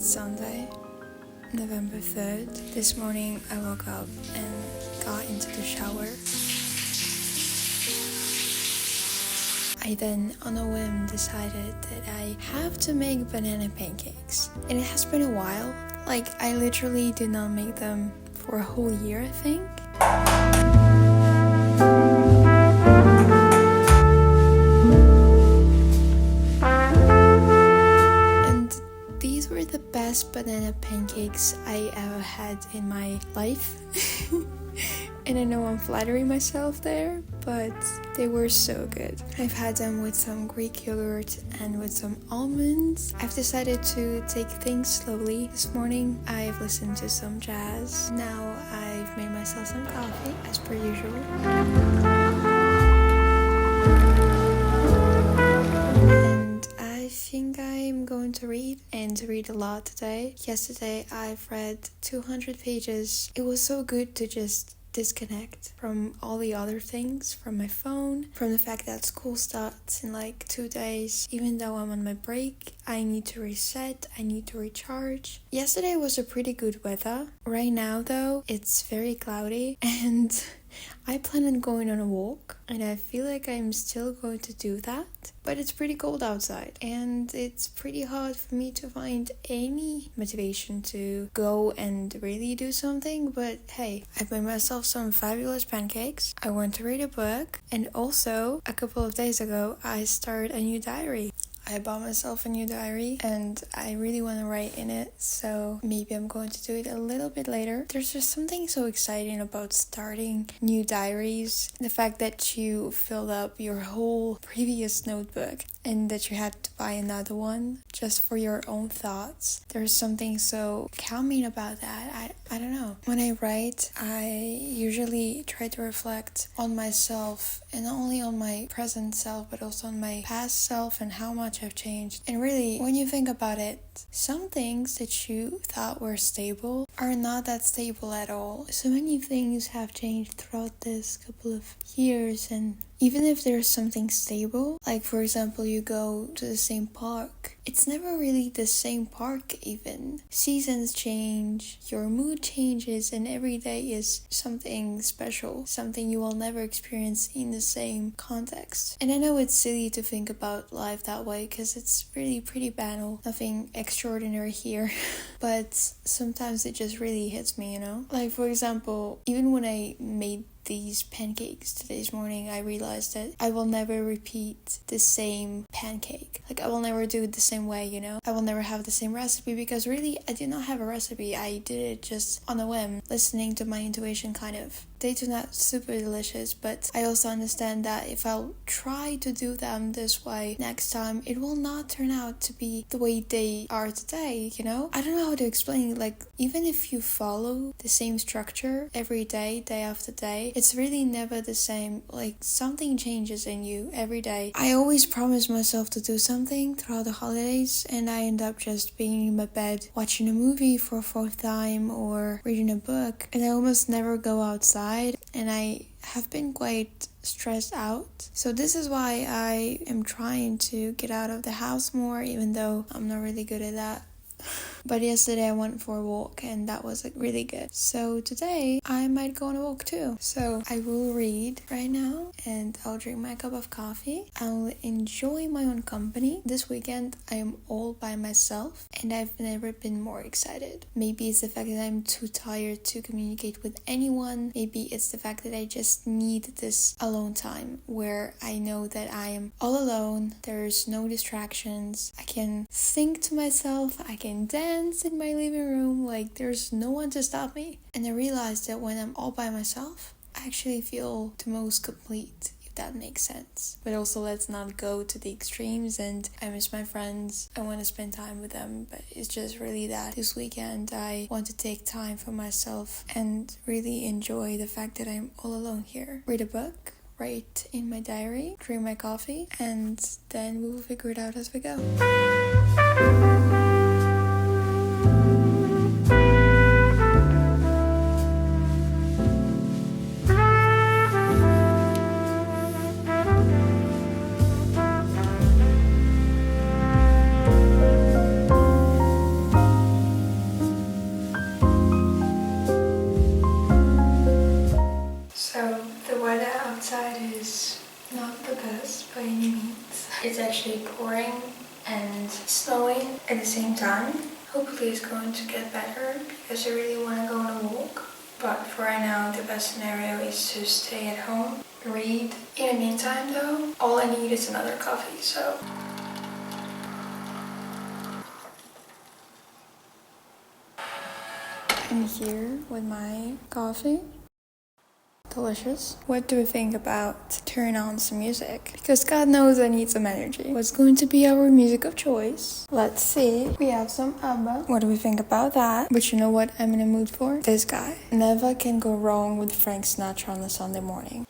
Sunday, November 3rd. This morning I woke up and got into the shower. I then, on a whim, decided that I have to make banana pancakes. And it has been a while. Like, I literally did not make them for a whole year, I think. The best banana pancakes I ever had in my life. And I know I'm flattering myself there, but they were so good. I've had them with some Greek yogurt and with some almonds. I've decided to take things slowly. This morning I've listened to some jazz. Now I've made myself some coffee as per usual. I think I'm going to read a lot today. Yesterday I've read 200 pages. It was so good to just disconnect from all the other things, from my phone, from the fact that school starts in like 2 days. Even though I'm on my break, I need to reset, I need to recharge. Yesterday was a pretty good weather. Right now though, it's very cloudy and I plan on going on a walk, and I feel like I'm still going to do that, but it's pretty cold outside and it's pretty hard for me to find any motivation to go and really do something. But hey, I made myself some fabulous pancakes, I went to read a book, and also a couple of days ago I started a new diary. I bought myself a new diary and I really want to write in it, so maybe I'm going to do it a little bit later. There's just something so exciting about starting new diaries. The fact that you filled up your whole previous notebook and that you had to buy another one just for your own thoughts. There's something so calming about that. I don't know. When I write, I usually try to reflect on myself, and not only on my present self, but also on my past self and how much I've changed. And really, when you think about it, some things that you thought were stable are not that stable at all. So many things have changed throughout this couple of years, and even if there's something stable, like for example you go to the same park, it's never really the same park even. Seasons change, your mood changes, and every day is something special, something you will never experience in the same context. And I know it's silly to think about life that way because it's really pretty banal, nothing extraordinary here. But sometimes it just really hits me, you know? Like for example, even when I made these pancakes today's morning, I realized that I will never repeat the same pancake. Like I will never do it the same way, you know? I will never have the same recipe because really I did not have a recipe. I did it just on a whim, listening to my intuition kind of. They turn out super delicious, but I also understand that if I'll try to do them this way next time, it will not turn out to be the way they are today, you know? I don't know how to explain. Like, even if you follow the same structure every day, day after day, it's really never the same. Like, something changes in you every day. I always promise myself to do something throughout the holidays, and I end up just being in my bed watching a movie for a fourth time or reading a book, and I almost never go outside. And I have been quite stressed out. So this is why I am trying to get out of the house more, even though I'm not really good at that. But yesterday I went for a walk and that was really good. So today I might go on a walk too. So I will read right now and I'll drink my cup of coffee. I'll enjoy my own company. This weekend I am all by myself and I've never been more excited. Maybe it's the fact that I'm too tired to communicate with anyone. Maybe it's the fact that I just need this alone time where I know that I am all alone. There's no distractions. I can think to myself. I can dance in my living room, like there's no one to stop me. And I realized that when I'm all by myself, I actually feel the most complete, if that makes sense. But also let's not go to the extremes, and I miss my friends, I want to spend time with them, but it's just really that this weekend I want to take time for myself and really enjoy the fact that I'm all alone here. Read a book, write in my diary, drink my coffee, and then we will figure it out as we go. pouring and snowing at the same time. Hopefully it's going to get better because I really want to go on a walk. But for right now, the best scenario is to stay at home, read. In the meantime though, all I need is another coffee, so. I'm here with my coffee. Delicious. What do we think about turn on some music? Because God knows I need some energy. What's going to be our music of choice? Let's see. We have some ABBA. What do we think about that? But you know what I'm in the mood for? This guy. Never can go wrong with Frank Sinatra on a Sunday morning.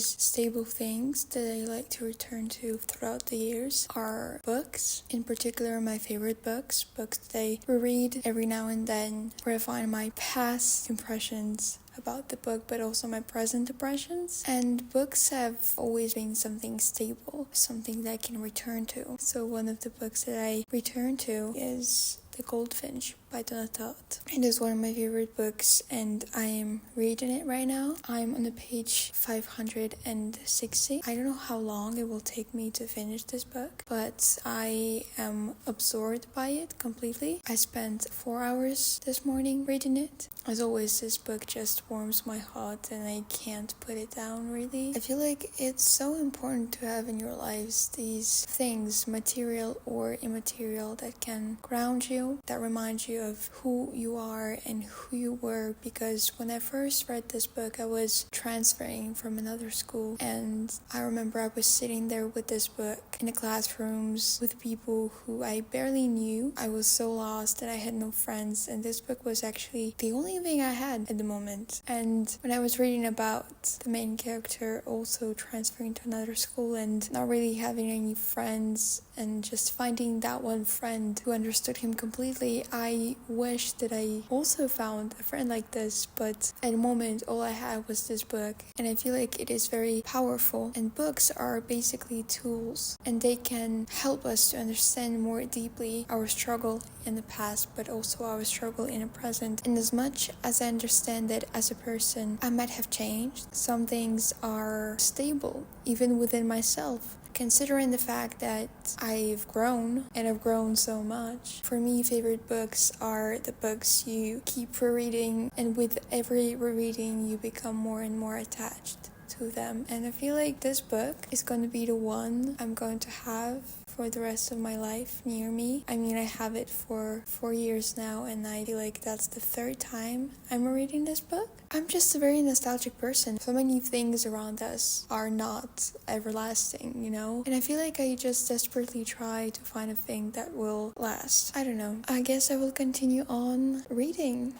Stable things that I like to return to throughout the years are books. In particular, my favorite books that I reread every now and then, where I find my past impressions about the book, but also my present impressions. And books have always been something stable, something that I can return to. So one of the books that I return to is The Goldfinch by Donna Tartt. It is one of my favorite books and I am reading it right now. I'm on the page 560. I don't know how long it will take me to finish this book, but I am absorbed by it completely. I spent 4 hours this morning reading it. As always, this book just warms my heart and I can't put it down really. I feel like it's so important to have in your lives these things, material or immaterial, that can ground you, that remind you of who you are and who you were. Because when I first read this book, I was transferring from another school, and I remember I was sitting there with this book in the classrooms with people who I barely knew. I was so lost that I had no friends, and this book was actually the only thing I had at the moment. And when I was reading about the main character also transferring to another school and not really having any friends and just finding that one friend who understood him completely, I wish that I also found a friend like this, but at the moment all I had was this book. And I feel like it is very powerful, and books are basically tools, and they can help us to understand more deeply our struggle in the past, but also our struggle in the present. And as much as I understand that as a person I might have changed, some things are stable even within myself. Considering the fact that I've grown, and I've grown so much, for me, favorite books are the books you keep rereading, and with every rereading you become more and more attached to them. And I feel like this book is going to be the one I'm going to have for the rest of my life near me. I mean, I have it for 4 years now, and I feel like that's the third time I'm reading this book. I'm just a very nostalgic person. So many things around us are not everlasting, you know? And I feel like I just desperately try to find a thing that will last. I don't know. I guess I will continue on reading.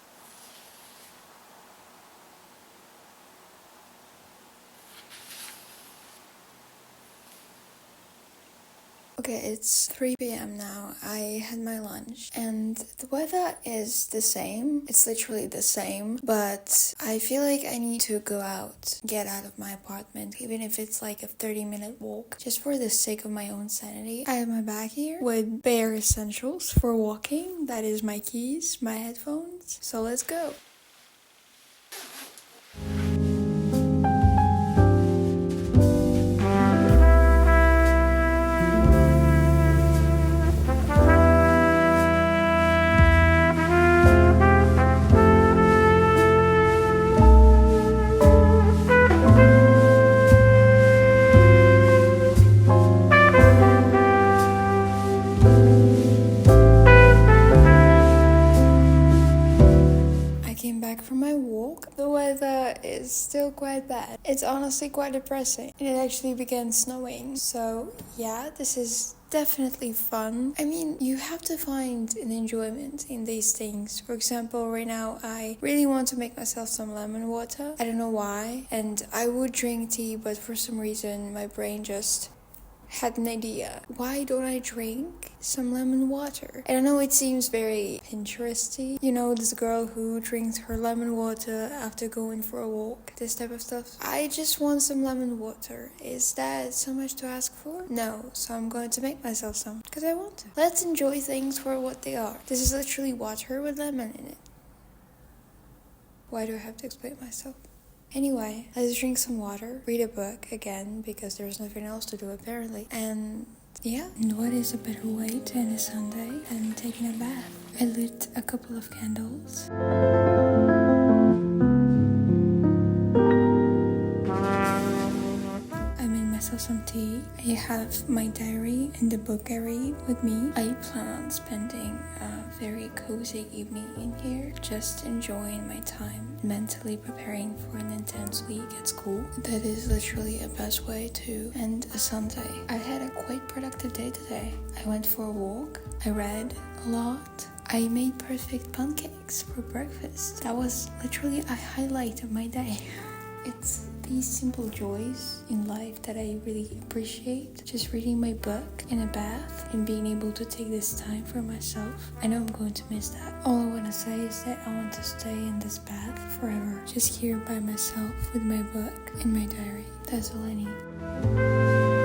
Okay, it's 3 p.m. now. I had my lunch and the weather is the same. It's literally the same, but I feel like I need to go out, get out of my apartment, even if it's like a 30-minute walk, just for the sake of my own sanity. I have my bag here with bare essentials for walking. That is my keys, my headphones. So let's go. From my walk, the weather is still quite bad. It's honestly quite depressing, and it actually began snowing. So yeah, this is definitely fun. I mean, you have to find an enjoyment in these things. For example, right now I really want to make myself some lemon water. I don't know why. And I would drink tea, but for some reason my brain just had an idea. Why don't I drink some lemon water? I don't know, it seems very Pinteresty. You know, this girl who drinks her lemon water after going for a walk. This type of stuff. I just want some lemon water. Is that so much to ask for? No, so I'm going to make myself some. Because I want to. Let's enjoy things for what they are. This is literally water with lemon in it. Why do I have to explain myself? Anyway, let's drink some water, read a book again, because there's nothing else to do apparently. And yeah, and what is a better way to end a Sunday than taking a bath? I lit a couple of candles. I made myself some tea. I have my diary and the book I read with me. I plan on spending a very cozy evening in here, just enjoying my time, mentally preparing for an intense week at school. That is literally a best way to end a Sunday. I had a quite productive day today. I went for a walk, I read a lot, I made perfect pancakes for breakfast. That was literally a highlight of my day. It's these simple joys in life that I really appreciate. Just reading my book in a bath and being able to take this time for myself. I know I'm going to miss that. All I want to say is that I want to stay in this bath forever. Just here by myself with my book and my diary. That's all I need.